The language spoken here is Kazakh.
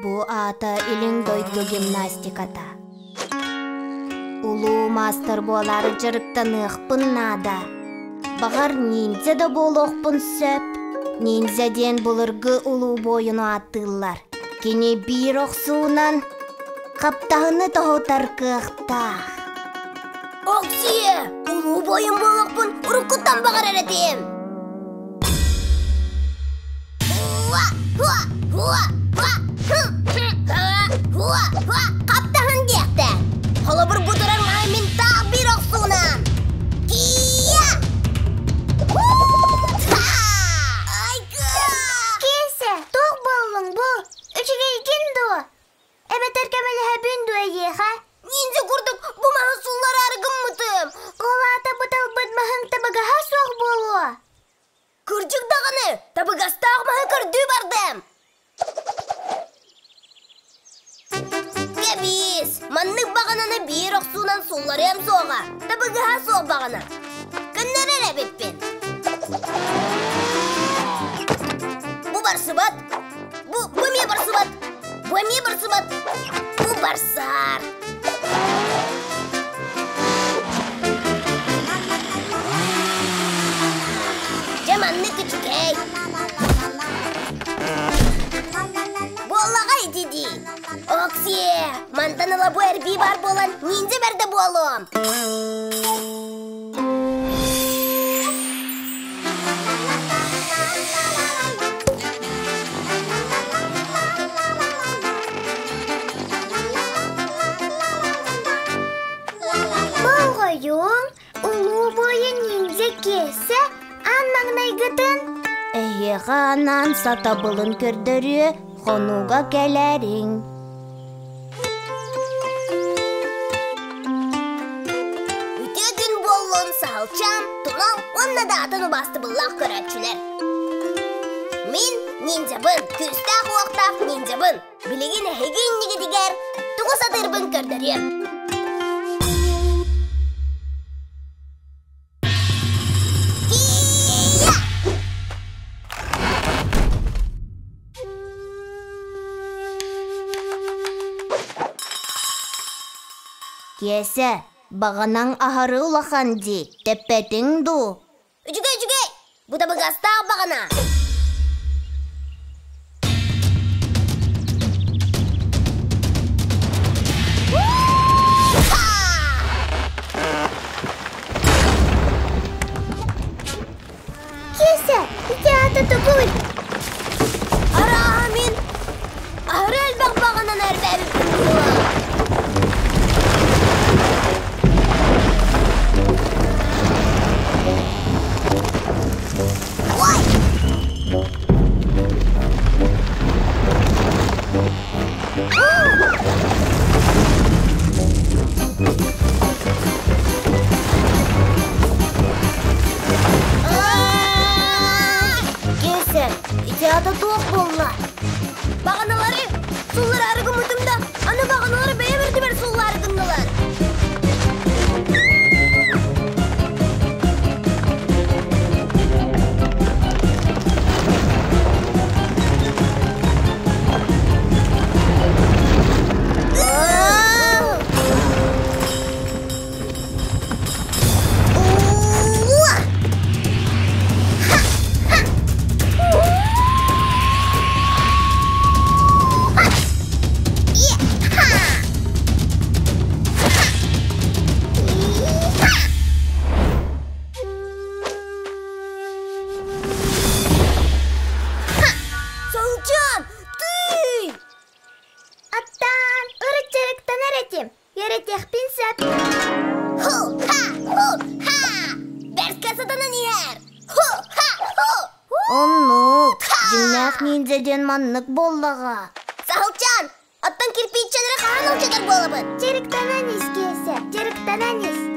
Бу ата илин дойду гимнастиката. Улуу мастер болары жырыктаныхпын нада. Багар ниндзя да болохпын сөп. Ниндзяден булыргы улуу бойуну атылар. Кене бир оксуунан каптагыны тоотар кыактах. Оксие, улуу бойун болохпын, уруккуттан багар эретим. Каптагын диякте. Холобур будурар маймин таг бир оксуунан. Кия! Кейсе, тоқ болуң бұл. Үчіге икенду. Эбетер кемелі хәбінду әйеха. Нинзе курдук, бу мага суллар арыгым мытым. Колата бутал быдмахың табыгаха соқ болу. Кыржык дағаны, табыгастақ мага кырды бардым. Кебис, маннык бағананы бир оксуунан суллар ем соға. Табыгаха соқ бағана. Кімнер әрі беппен? Бу барсыбат. Бу ме барсыбат. Бу ме барсыбат. Бу барсар. Жаманны күчкей. Бу Аллага айтиди. Оксие, мантаныла бу әрби бар болан, нинзе берді болуым. Болғайың, улуу бойын ниндзе кесе, аннаңнай гытын. Эйеға анан сатабылын көрдөрү, хонуга келерин. Үтегін болуын сағылчам, тұнал, онна да атыны басты бұллақ көрәтшілер. Мен ниндзябын, күстақ уақтақ ниндзябын, білеген әйген неге дегер, тұғы сатырбын көрдөрем. Кесе, бағанаң ахары улахан ди, теппетің ду. Үжіге, бұ да бұғастақ бағана. Кесе, ите аты тұғыл. Ара мен, ахыры әлбәқ бағанан әрбәбі бұлға. Кесе, ите аты тоқ болла. Бағаналары, суллар арығы мұтымда, аны бағаналары бәе берді бер суллар арығындылар. Аттан, ұрыт жарықтан әретім. Еретек пинсап. Ху-ха! Бәртке сатаны нер? Ху-ха! Оннук, жиннақ ниндзяден маннык боллаға. Сахылчан, аттан кирпич чаныры қаған олчадар болабын. Жарықтан әнес кесе, жарықтан әнес.